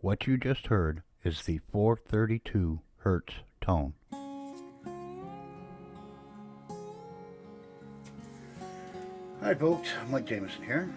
What you just heard is the 432 Hertz tone. Hi folks, Mike Jameson here.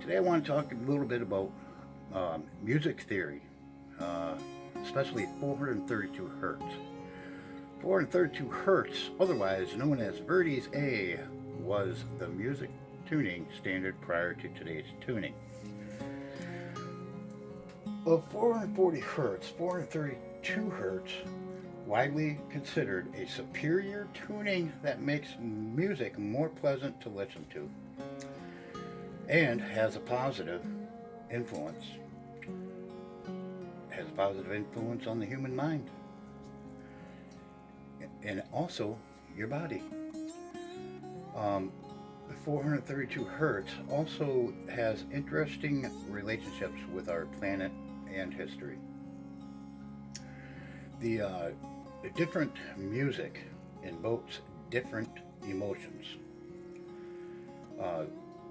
Today I want to talk a little bit about music theory, especially 432 Hertz. 432 Hertz, otherwise known as Verdi's A, was the music tuning standard prior to today's tuning. Of 440 Hertz, 432 Hertz, widely considered a superior tuning that makes music more pleasant to listen to and has a positive influence on the human mind and also your body. 432 Hertz also has interesting relationships with our planet and history. The different music invokes different emotions.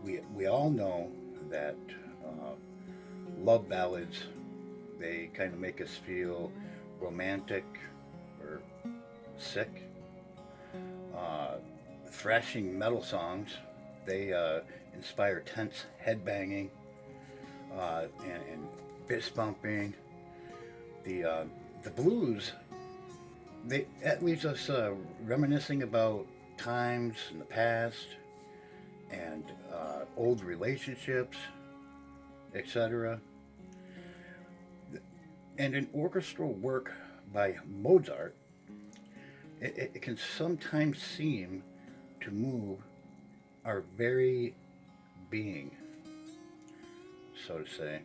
We all know that love ballads, they kind of make us feel romantic or sick. Thrashing metal songs, they inspire tense headbanging and fist bumping. The blues, that leaves us reminiscing about times in the past and old relationships, etc. And in orchestral work by Mozart, it can sometimes seem to move our very being, so to say.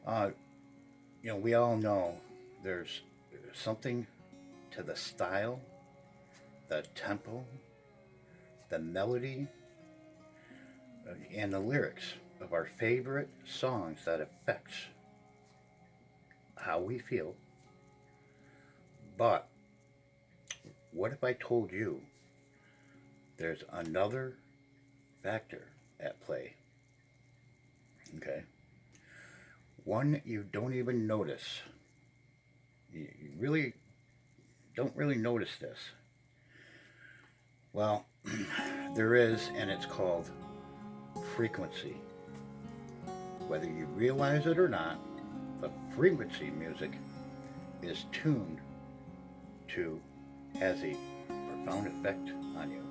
Uh, we all know there's something to the style, the tempo, the melody, and the lyrics of our favorite songs that affects how we feel. But what if I told you there's another factor at play? Okay. One you don't even notice. You really don't really notice this. Well, there is, and it's called frequency. Whether you realize it or not, the frequency music is tuned to has a profound effect on you.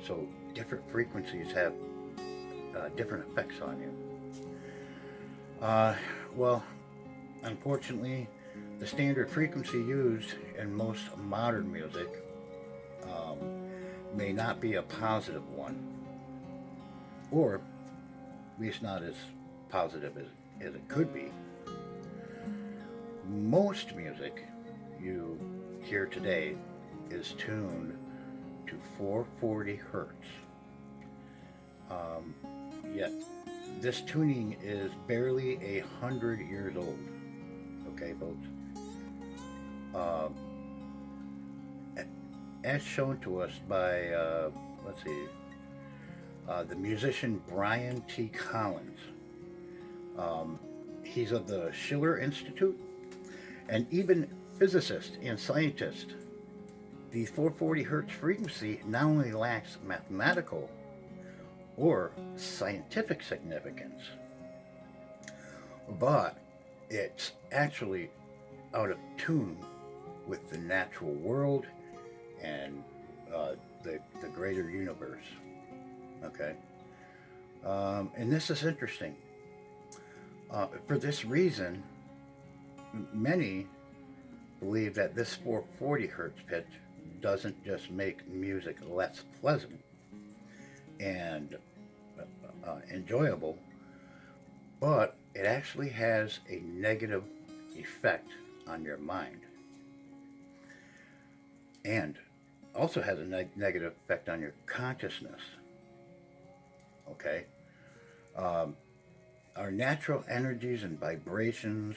So different frequencies have different effects on you. Well, unfortunately, the standard frequency used in most modern music um, may not be a positive one, or at least not as positive as it could be. Most music you hear today is tuned to 440 hertz. Um, Yet this tuning is barely 100 years old. Okay, folks. Um, as shown to us by let's see, the musician Brian T. Collins. He's of the Schiller Institute, and even physicists and scientists. The 440 hertz frequency not only lacks mathematical or scientific significance, but it's actually out of tune with the natural world and the greater universe. Okay, and this is interesting. For this reason, many believe that this 440 hertz pitch doesn't just make music less pleasant and enjoyable, but it actually has a negative effect on your mind and also has a negative effect on your consciousness. Okay? Um, our natural energies and vibrations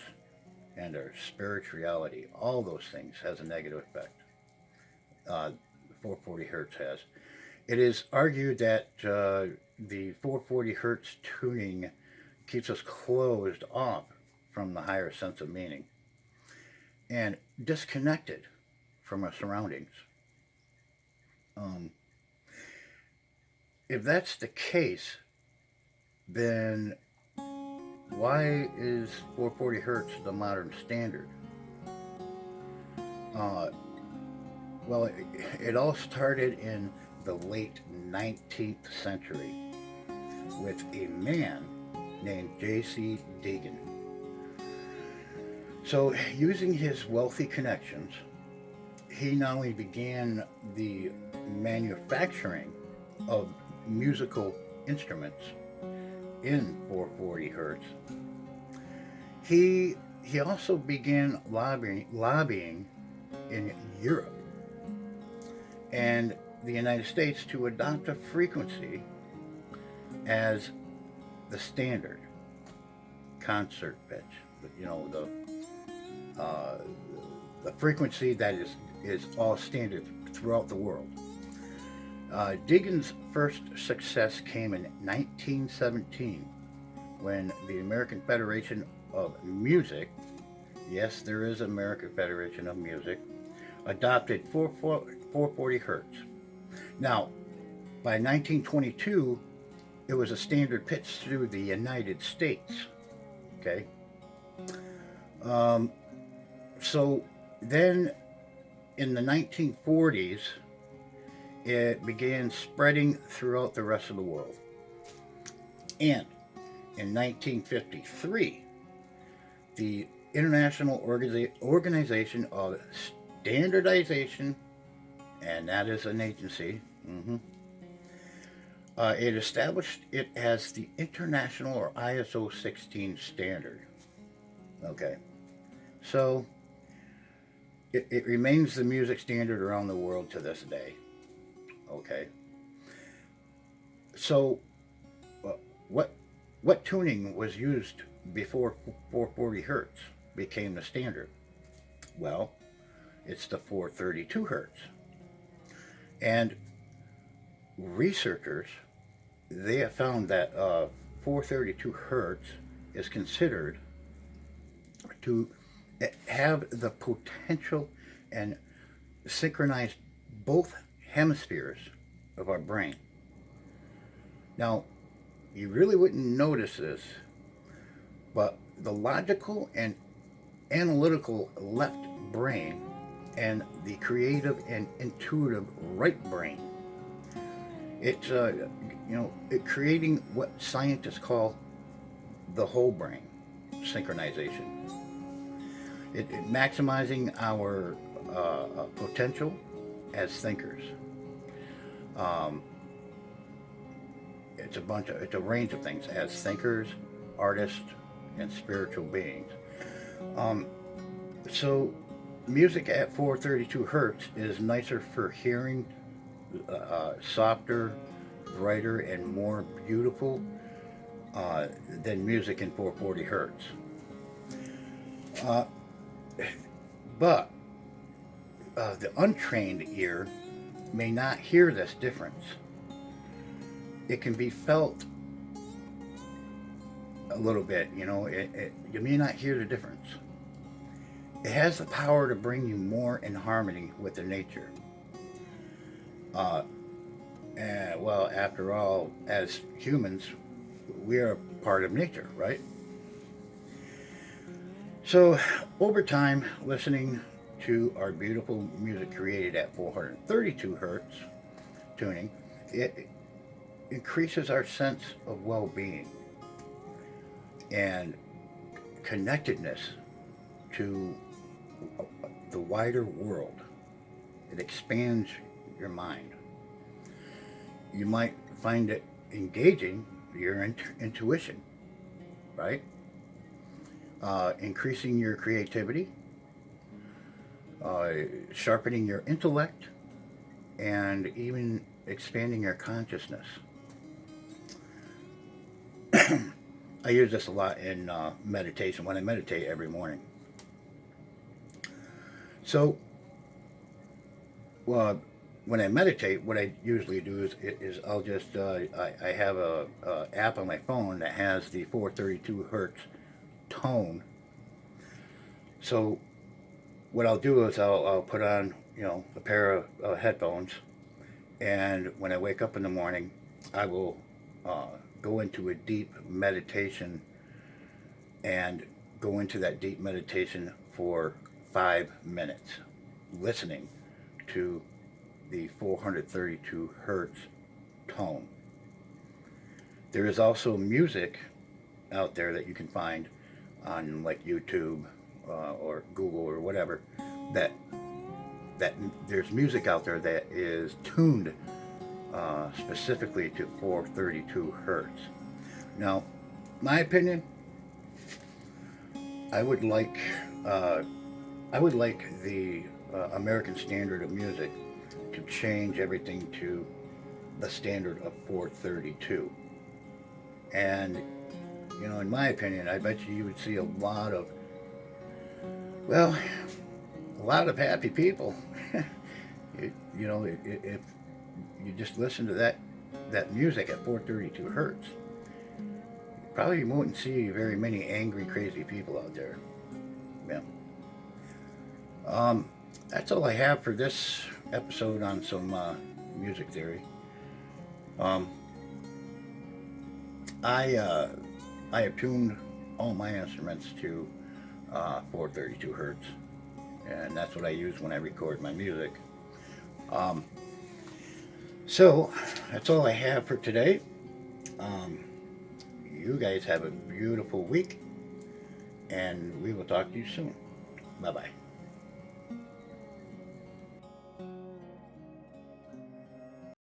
and our spirituality, all those things has a negative effect. 440 hertz has. It is argued that the 440 hertz tuning keeps us closed off from the higher sense of meaning and disconnected from our surroundings. Um, if that's the case, then why is 440 hertz the modern standard? Uh, well, it all started in the late 19th century with a man named J.C. Deegan. So, using his wealthy connections, he not only began the manufacturing of musical instruments in 440 hertz, he he also began lobbying in Europe and the United States to adopt a frequency as the standard concert pitch. You know, uh, the frequency that is all standard throughout the world. Deegan's first success came in 1917 when the American Federation of Music, yes, there is American Federation of Music, adopted 440 hertz. Now, by 1922, it was a standard pitch through the United States. Okay. Um, so then in the 1940s, it began spreading throughout the rest of the world. And in 1953, the International Organization of Standardization, and that is an agency, it established it as the International or ISO 16 standard. Okay. So it remains the music standard around the world to this day. Okay. So uh, what what tuning was used before 440 hertz became the standard? Well, it's the 432 hertz. And researchers, they have found that 432 hertz is considered to have the potential and synchronize both hemispheres of our brain. Now, you really wouldn't notice this, but the logical and analytical left brain and the creative and intuitive right brain, it's it creating what scientists call the whole brain synchronization. It maximizing our potential as thinkers. Um, it's a range of things as thinkers, artists, and spiritual beings. Um, so, music at 432 hertz is nicer for hearing, softer, brighter, and more beautiful than music in 440 hertz. Uh, but the untrained ear may not hear this difference. It can be felt a little bit, you may not hear the difference. It has the power to bring you more in harmony with the nature. Uh, and, well, after all, as humans, we are part of nature, right? So, over time, listening to our beautiful music created at 432 hertz tuning, it increases our sense of well being and connectedness to the wider world. It expands your mind. You might find it engaging your intuition, right? Increasing your creativity, uh, sharpening your intellect, and even expanding your consciousness. I use this a lot in meditation when I meditate every morning. So, uh, when I meditate, what I usually do is I'll just I have a app on my phone that has the 432 hertz tone So what I'll do is I'll put on, a pair of headphones, and when I wake up in the morning, I will uh, go into a deep meditation and go into that deep meditation for 5 minutes, listening to the 432 hertz tone. There is also music out there that you can find on like YouTube or Google or whatever, that that there's music out there that is tuned specifically to 432 hertz. Now, my opinion, I would like uh, I would like the American standard of music to change everything to the standard of 432. And in my opinion, I bet you would see well, a lot of happy people. If you just listen to that music at 432 hertz, probably won't see very many angry, crazy people out there. Yeah. Um, that's all I have for this episode on some music theory. Um, I I have tuned all my instruments to 432 hertz, and that's what I use when I record my music. Um, so that's all I have for today. Um, you guys have a beautiful week, and we will talk to you soon. Bye bye.